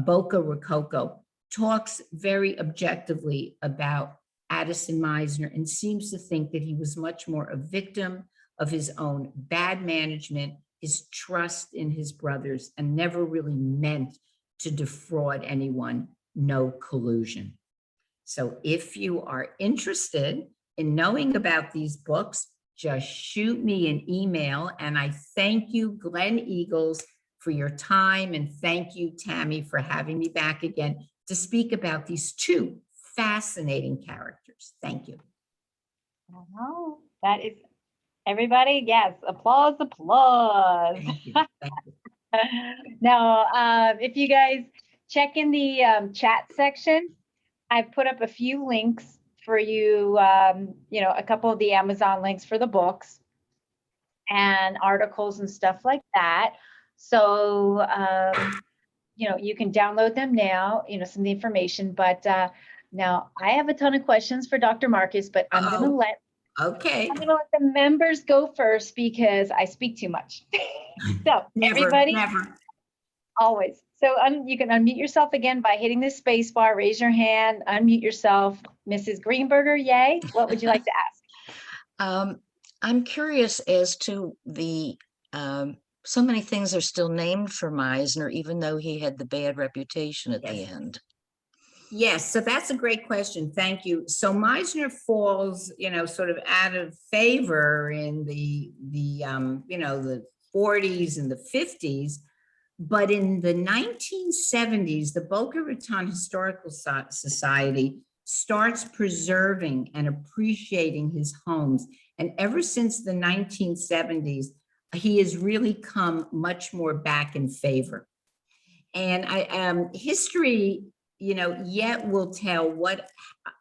Boca Rococo, talks very objectively about Addison Meisner and seems to think that he was much more a victim of his own bad management, his trust in his brothers, and never really meant to defraud anyone, no collusion. So if you are interested in knowing about these books, just shoot me an email. And I thank you, Gleneagles, for your time. And thank you, Tammy, for having me back again to speak about these two fascinating characters. Thank you. Oh, that is, everybody, yes, applause, applause. Thank you. Thank you. Now, if you guys check in the chat section, I've put up a few links for you, you know, a couple of the Amazon links for the books and articles and stuff like that. So, you know, you can download them now, you know, some of the information, but now I have a ton of questions for Dr. Marcus, but I'm going to let the members go first because I speak too much. So everybody, never. Always. So you can unmute yourself again by hitting the space bar, raise your hand, unmute yourself. Mrs. Greenberger, yay. What would you like to ask? I'm curious as to the, so many things are still named for Meisner, even though he had the bad reputation at the end. Yes, so that's a great question. Thank you. So Meisner falls, you know, sort of out of favor in the you know, the 40s and the 50s. But in the 1970s, the Boca Raton Historical Society starts preserving and appreciating his homes. And ever since the 1970s, he has really come much more back in favor. And history, you know, yet will tell what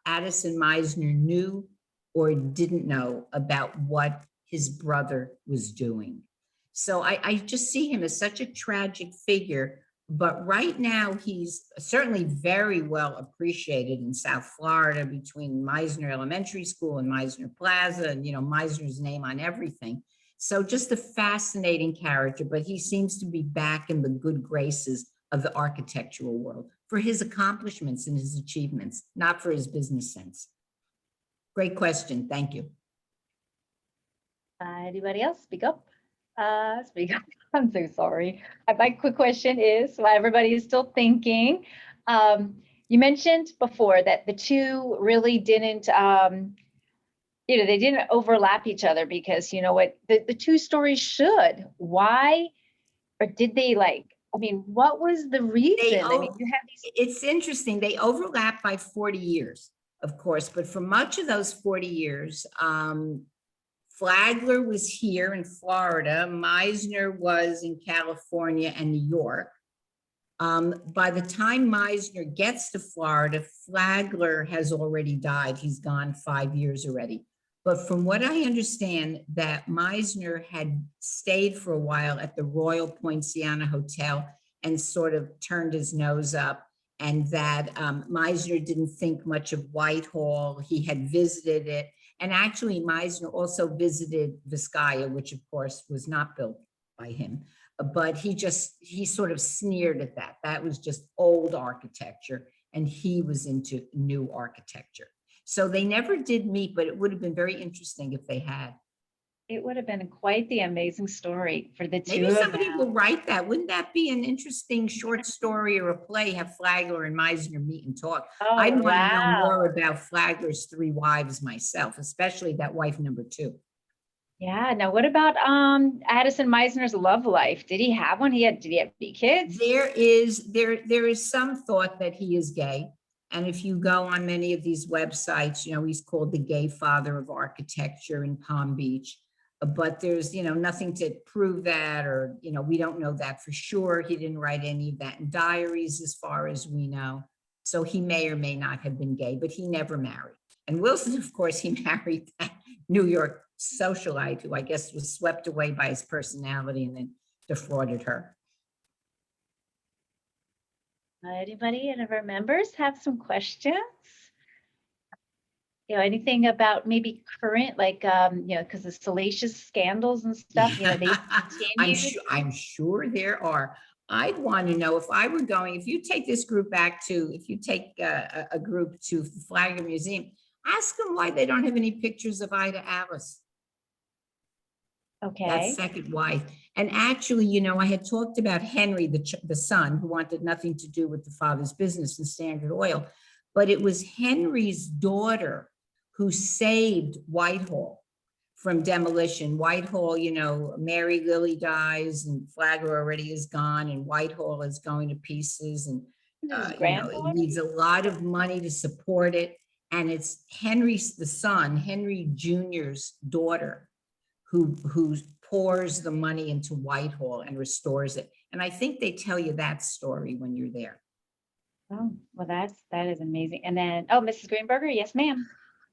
Addison Meisner knew or didn't know about what his brother was doing. So I just see him as such a tragic figure, but right now he's certainly very well appreciated in South Florida between Meisner Elementary School and Meisner Plaza, and, you know, Meisner's name on everything. So just a fascinating character, but he seems to be back in the good graces of the architectural world for his accomplishments and his achievements, not for his business sense. Great question. Thank you. Anybody else? Speak up. Speak up. I'm so sorry. My quick question is, while everybody is still thinking, you mentioned before that the two really didn't, you know, they didn't overlap each other because, you know what, the two stories should. Why, or did they like, I mean, what was the reason? I mean, you have these. It's interesting. They overlap by 40 years, of course, but for much of those 40 years, Flagler was here in Florida. Meisner was in California and New York. By the time Meisner gets to Florida, Flagler has already died. He's gone 5 years already. But from what I understand, that Meisner had stayed for a while at the Royal Poinciana Hotel and sort of turned his nose up, and that Meisner didn't think much of Whitehall. He had visited it. And actually, Meisner also visited Vizcaya, which of course was not built by him, but he sort of sneered at that. That was just old architecture, and he was into new architecture. So they never did meet, but it would have been very interesting if they had. It would have been quite the amazing story for the two Maybe of somebody them. will write that. Wouldn't that be an interesting short story or a play? Have Flagler and Meisner meet and talk. Oh, I'd want to know wow. more about Flagler's 3 wives myself, especially that wife number 2. Yeah. Now, what about Addison Meisner's love life? Did he have one? Did he have any kids? There is some thought that he is gay. And if you go on many of these websites, you know, he's called the gay father of architecture in Palm Beach. But there's, you know, nothing to prove that, or, you know, we don't know that for sure. He didn't write any of that in diaries as far as we know. So he may or may not have been gay, but he never married. And Wilson, of course, he married that New York socialite who I guess was swept away by his personality and then defrauded her. Anybody, any of our members have some questions? anything about maybe current, like, because the salacious scandals and stuff, they continued. I'm sure there are. I'd want to know if I were going, if you take this group back to, if you take a group to Flagler Museum, ask them why they don't have any pictures of Ida Alice, that Okay, second wife. And actually, I had talked about Henry, the son, who wanted nothing to do with the father's business in Standard Oil, but it was Henry's daughter who saved Whitehall from demolition. Whitehall, Mary Lily dies and Flagler already is gone and Whitehall is going to pieces, and his it granddaughter. needs a lot of money to support it. And it's Henry's, the son, Henry Jr.'s daughter, who pours the money into Whitehall and restores it. And I think they tell you that story when you're there. Oh, well, that is amazing. And then, oh, Mrs. Greenberger, yes, ma'am.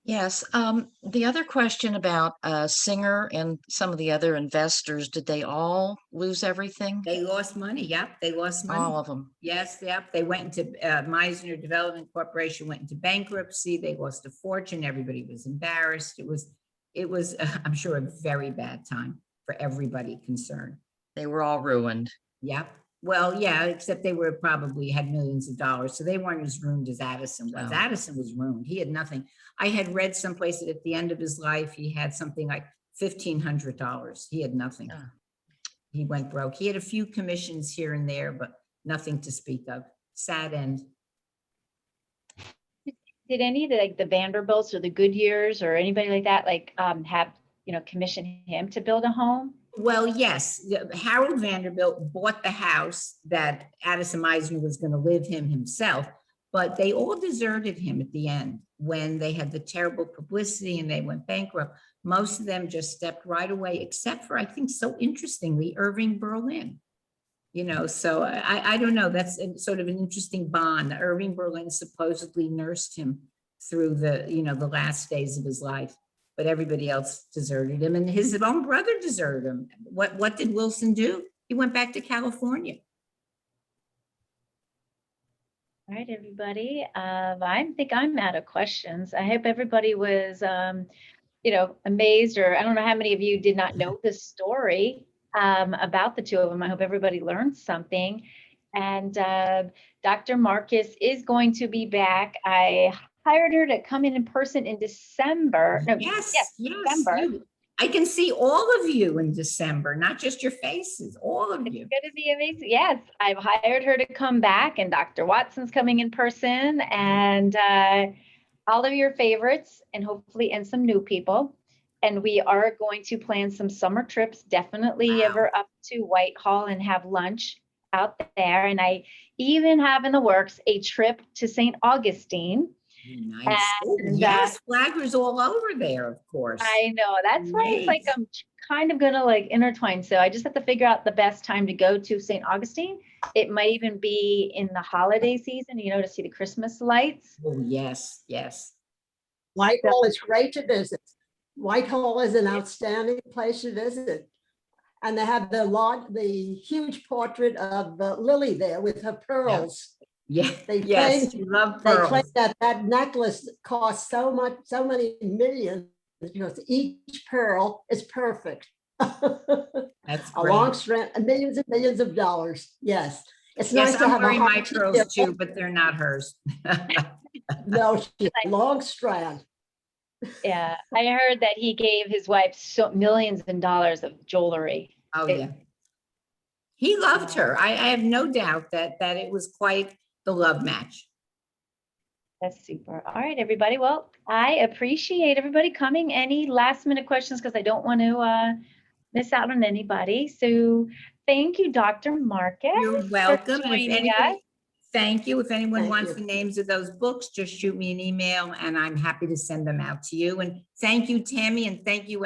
Yes, the other question about Singer and some of the other investors, did they all lose everything? They lost money. Yep, they lost money. All of them. Yes, yep. They went into Meisner Development Corporation went into bankruptcy. They lost a fortune. Everybody was embarrassed. It was I'm sure, a very bad time for everybody concerned. They were all ruined. Yep. Well, yeah, except they were probably had millions of dollars, so they weren't as ruined as Addison was. Oh. Addison was ruined. He had nothing. I had read someplace that at the end of his life, he had something like $1,500. He had nothing. Oh. He went broke. He had a few commissions here and there, but nothing to speak of. Sad end. Did any of the Vanderbilts or the Goodyears or anybody like that, have, commission him to build a home? Well, yes, Harold Vanderbilt bought the house that Addison Meisner was going to live in himself, but they all deserted him at the end when they had the terrible publicity and they went bankrupt. Most of them just stepped right away, except for, I think, so interestingly, Irving Berlin. So I don't know. That's sort of an interesting bond. Irving Berlin supposedly nursed him through the last days of his life, but everybody else deserted him, and his own brother deserted him. What did Wilson do? He went back to California. All right, everybody. I think I'm out of questions. I hope everybody was, amazed, or I don't know how many of you did not know this story about the two of them. I hope everybody learned something. And Dr. Marcus is going to be back. I hired her to come in person in December. No, Yes. December. I can see all of you in December, not just your faces, all of you. It's going to be amazing. Yes, I've hired her to come back, and Dr. Watson's coming in person, and all of your favorites, and hopefully, and some new people. And we are going to plan some summer trips, definitely ever up to Whitehall and have lunch out there. And I even have in the works a trip to St. Augustine. Nice. And, yes, Flagler's all over there, of course. I know. That's why it's like Nice. I'm kind of going to intertwine. So I just have to figure out the best time to go to St. Augustine. It might even be in the holiday season, to see the Christmas lights. Oh, yes, yes. Whitehall is great to visit. Whitehall is an outstanding place to visit. And they have the huge portrait of Lily there with her pearls. Yeah, They yes, claim- you love They pearls. claim that necklace costs so many millions, because each pearl is perfect. That's A great. long strand, millions and millions of dollars. Yes. It's Yes, nice to I'm have a wearing my high pearls heel. too, but they're not hers. No, she's a long strand. Yeah, I heard that he gave his wife millions of dollars of jewelry. Oh, yeah. He loved her. I have no doubt that it was quite the love match. That's super. All right, everybody. Well, I appreciate everybody coming. Any last minute questions? Because I don't want to miss out on anybody. So thank you, Dr. Marcus. You're welcome. And if joining anybody, us. thank you. If anyone Thank wants you. the names of those books, just shoot me an email and I'm happy to send them out to you. And thank you, Tammy, and thank you,